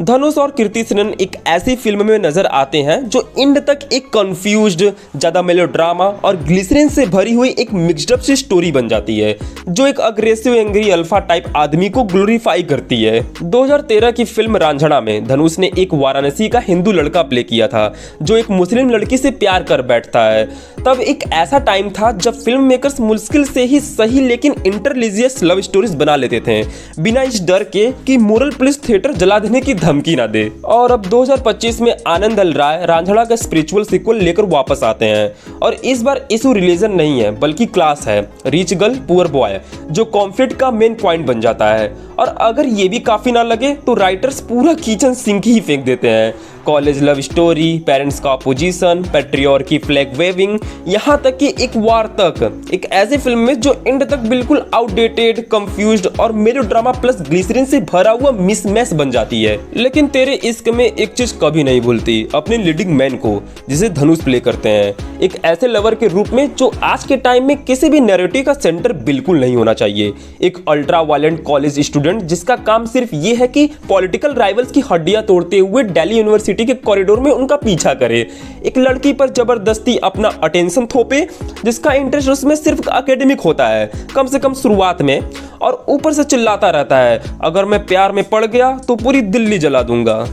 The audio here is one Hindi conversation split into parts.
धनुष और कृति सेनन एक ऐसी फिल्म में नजर आते हैं जो एंड तक एक कंफ्यूज्ड, ज्यादा मेलोड्रामा और ग्लिसरीन से भरी हुई एक मिक्स्ड अप सी स्टोरी बन जाती है जो एक अग्रेसिव एंग्री अल्फा टाइप आदमी को ग्लोरीफाई करती है। 2013 की फिल्म रांझना में धनुष ने एक वाराणसी का हिंदू लड़का प्ले किया था जो एक मुस्लिम लड़की से प्यार कर बैठता है। तब एक ऐसा टाइम था जब फिल्म मेकर्स मुश्किल से ही सही लेकिन इंटरलिजियस लव स्टोरीज बना लेते थे बिना इस डर के कि मोरल पुलिस थिएटर जला देने की धमकी ना दे। और अब 2025 में आनंद एल राय रांझना का स्पिरिचुअल सीक्वल लेकर वापस आते हैं और इस बार इशू रिलीजन नहीं है बल्कि क्लास है, रिच गर्ल पुअर बॉय, जो कॉन्फ्लिक्ट का मेन पॉइंट बन जाता है। और अगर ये भी काफी ना लगे तो राइटर्स पूरा किचन सिंक ही फेंक देते हैं। कॉलेज लव स्टोरी, पेरेंट्स का अपोजिशन, पैट्रियार्की फ्लैग वेविंग, यहाँ तक कि एक वार तक, एक ऐसी फिल्म में जो एंड तक बिल्कुल आउटडेटेड, कंफ्यूज्ड और मेलोड्रामा प्लस ग्लिसरीन से भरा हुआ मिसमैच बन जाती है। लेकिन तेरे इश्क में एक चीज कभी नहीं भूलती, अपने लीडिंग मैन को, जिसे धनुष प्ले करते हैं, एक ऐसे लवर के रूप में जो आज के टाइम में किसी भी नैरेटिव का सेंटर बिल्कुल नहीं होना चाहिए। एक अल्ट्रा वायलेंट कॉलेज स्टूडेंट जिसका काम सिर्फ ये है कि पॉलिटिकल राइवल्स की हड्डियां तोड़ते हुए दिल्ली यूनिवर्सिटी के कॉरिडोर में उनका पीछा करे, एक लड़की पर जबरदस्ती अपना अटेंशन थोपे जिसका इंटरेस्ट उसमें सिर्फ एकेडमिक होता है, कम से कम शुरुआत में, और ऊपर से चिल्लाता रहता है अगर मैं प्यार में पड़ गया तो पूरी दिल्ली जला दूंगा।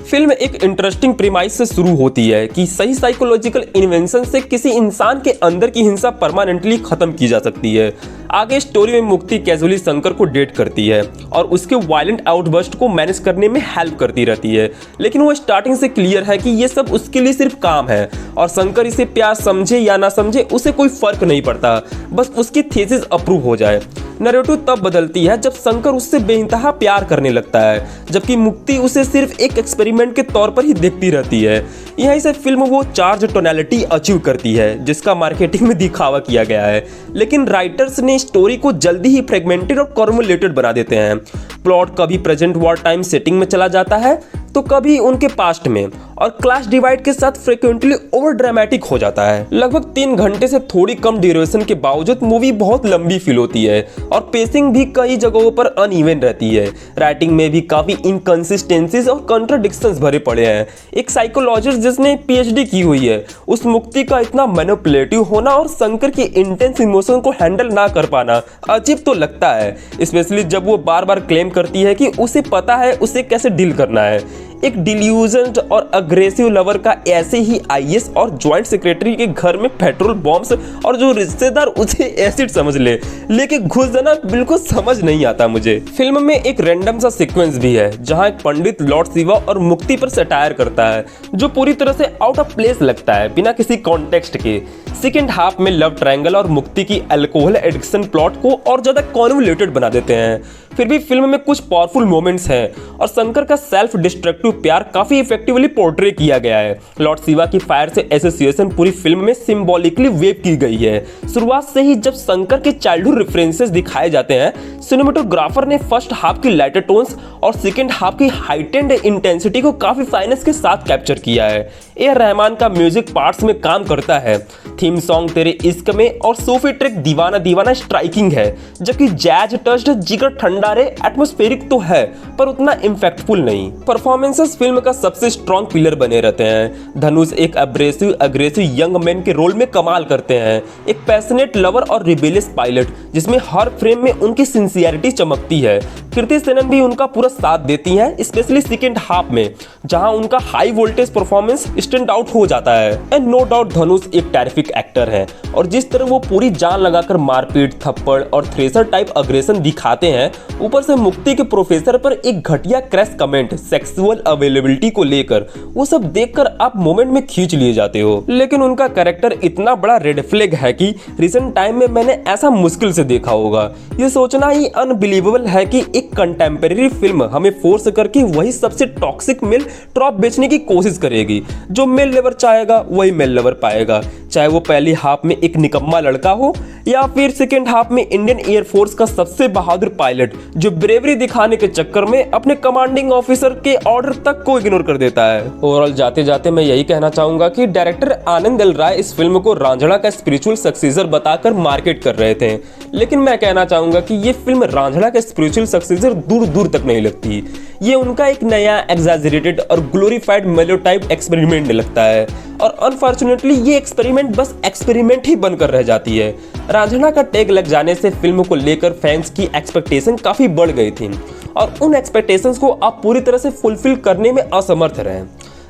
फिल्म एक इंटरेस्टिंग प्रीमाइस से शुरू होती है कि सही साइकोलॉजिकल इन्वेंशन से किसी इंसान के अंदर की हिंसा परमानेंटली खत्म की जा सकती है। आगे स्टोरी में मुक्ति कैजुअली शंकर को डेट करती है और उसके वायलेंट आउटबर्स्ट को मैनेज करने में हेल्प करती रहती है, लेकिन वो स्टार्टिंग से क्लियर है कि ये सब उसके लिए सिर्फ काम है और शंकर इसे प्यार समझे या ना समझे उसे कोई फर्क नहीं पड़ता, बस उसकी थीसिस अप्रूव हो जाए। नैरेटिव तब बदलती है जब शंकर उससे बेइंतहा प्यार करने लगता है, जबकि मुक्ति उसे सिर्फ एक एक्सपेरिमेंट के तौर पर ही देखती रहती है। यहीं से फिल्म वो चार्ज टोनैलिटी अचीव करती है जिसका मार्केटिंग में दिखावा किया गया है, लेकिन राइटर्स ने स्टोरी को जल्दी ही फ्रेगमेंटेड और कॉन्वोल्यूटेड बना देते हैं। प्लॉट कभी प्रेजेंट वॉर टाइम सेटिंग में चला जाता है तो कभी उनके पास्ट में, और क्लास डिवाइड के साथ फ्रिक्वेंटली ओवर ड्रामेटिक हो जाता है। लगभग 3 घंटे से थोड़ी कम ड्यूरेशन के बावजूद मूवी बहुत लंबी फील होती है और पेसिंग भी कई जगहों पर अनइवन रहती है। राइटिंग में भी काफी इनकंसिस्टेंसीज और कॉन्ट्राडिक्शंस भरे पड़े हैं। एक साइकोलॉजिस्ट जिसने पीएचडी की हुई है, उस मुक्ति का इतना मैनिपुलेटिव होना और शंकर की इंटेंस इमोशन को हैंडल ना कर पाना अजीब तो लगता है, स्पेशली जब वो बार बार क्लेम करती है कि उसे पता है उसे कैसे डील करना है। एक डिल्यूजन्ड और अग्रेसिव लवर का ऐसे ही आईएएस और ज्वाइंट सेक्रेटरी के घर में पेट्रोल बॉम्ब्स और जो रिश्तेदार उसे एसिड समझ लेके घुस जाना बिल्कुल समझ नहीं आता मुझे। फिल्म में एक रैंडम सा सीक्वेंस भी है जहां एक पंडित लॉर्ड शिवा और मुक्ति पर सटायर करता है जो पूरी तरह से आउट ऑफ प्लेस लगता है बिना किसी कॉन्टेक्स्ट के। सेकेंड हाफ में लव ट्रायंगल और मुक्ति की अल्कोहल एडिक्शन प्लॉट को और ज्यादा कॉन्वोल्यूटेड बना देते हैं। फिर भी फिल्म में कुछ पावरफुल मोमेंट्स हैं और शंकर का सेल्फ डिस्ट्रक्टिव प्यार काफी इफेक्टिवली पोर्ट्रे किया गया है। लॉर्ड शिवा की फायर से एसोसिएशन पूरी फिल्म में सिंबॉलिकली वेव की गई है। शुरुआत से ही जब शंकर के चाइल्डहुड रेफरेंसेस दिखाए जाते हैं, सिनेमेटोग्राफर ने फर्स्ट हाफ की लाइटर टोन्स और सेकेंड हाफ की हाइटेंड इंटेंसिटी को काफी फाइनेंस के साथ कैप्चर किया है। ए रहमान का म्यूजिक पार्ट्स में काम करता है। थीम सॉन्ग तेरे इश्क में और सूफी ट्रैक दीवाना दीवाना स्ट्राइकिंग है, जबकि जैज टच्ड जिगर ठंडारे एटमॉस्फेरिक तो है पर उतना इम्पैक्टफुल नहीं। परफॉर्मेंसेस फिल्म का सबसे स्ट्रॉन्ग पिलर बने रहते हैं। धनुष एक अग्रेसिव यंग मैन के रोल में कमाल करते हैं, एक पैशनेट लवर और रिबेलियस पायलट जिसमें हर फ्रेम में उनकी सिंसियरिटी चमकती है। कृति सेनन भी उनका पूरा साथ देती हैं, स्पेशली सेकेंड हाफ में जहां उनका high voltage performance stand out हो जाता है। एंड नो डाउट धनुष एक टेरिफिक एक्टर है और जिस तरह वो पूरी जान लगाकर मारपीट, थप्पड़ और थ्रेसर टाइप अग्रेशन दिखाते हैं, ऊपर से मुक्ति के प्रोफेसर पर एक घटिया क्रैश कमेंट सेक्सुअल अवेलेबिलिटी को लेकर, वो सब देखकर आप मोमेंट में खींच लिए जाते हो। लेकिन उनका कैरेक्टर इतना बड़ा रेड फ्लैग है कि रिसेंट टाइम में मैंने ऐसा मुश्किल से देखा होगा। ये सोचना ही अनबिलीवेबल है कि एक कंटेम्परेरी फिल्म हमें फोर्स करके वही सबसे टॉक्सिक मेल ट्रॉप बेचने की कोशिश करेगी। जो मेल लवर चाहेगा वही मेल लवर पाएगा, चाहे वो पहली हाफ में एक निकम्मा लड़का हो या फिर सेकेंड हाफ में इंडियन एयरफोर्स का सबसे बहादुर पायलट जो ब्रेवरी दिखाने के चक्कर में अपने कमांडिंग ऑफिसर के ऑर्डर तक को इग्नोर कर देता है। ओवरऑल जाते जाते मैं यही कहना चाहूंगा कि डायरेक्टर आनंद एल राय इस फिल्म को रांझणा का स्पिरिचुअल सक्सेसर बताकर मार्केट कर रहे थे, लेकिन मैं कहना चाहूंगा कि ये फिल्म रांझणा का स्पिरिचुअल सक्सेसर दूर दूर तक नहीं लगती। ये उनका एक नया एग्जैजरेटेड और ग्लोरीफाइड मेलोटाइप एक्सपेरिमेंट लगता है और अनफॉर्चुनेटली ये एक्सपेरिमेंट बस एक्सपेरिमेंट ही बनकर रह जाती है। रांझणा का टैग लग जाने से फिल्म को लेकर फैंस की एक्सपेक्टेशन काफी बढ़ गई थी और उन एक्सपेक्टेशंस को आप पूरी तरह से फुलफिल करने में असमर्थ रहे।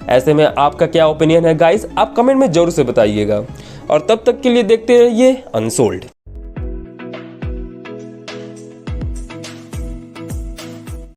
ऐसे में आपका क्या ओपिनियन है गाइस, आप कमेंट में जरूर से बताइएगा और तब तक के लिए देखते रहिए अनसोल्ड।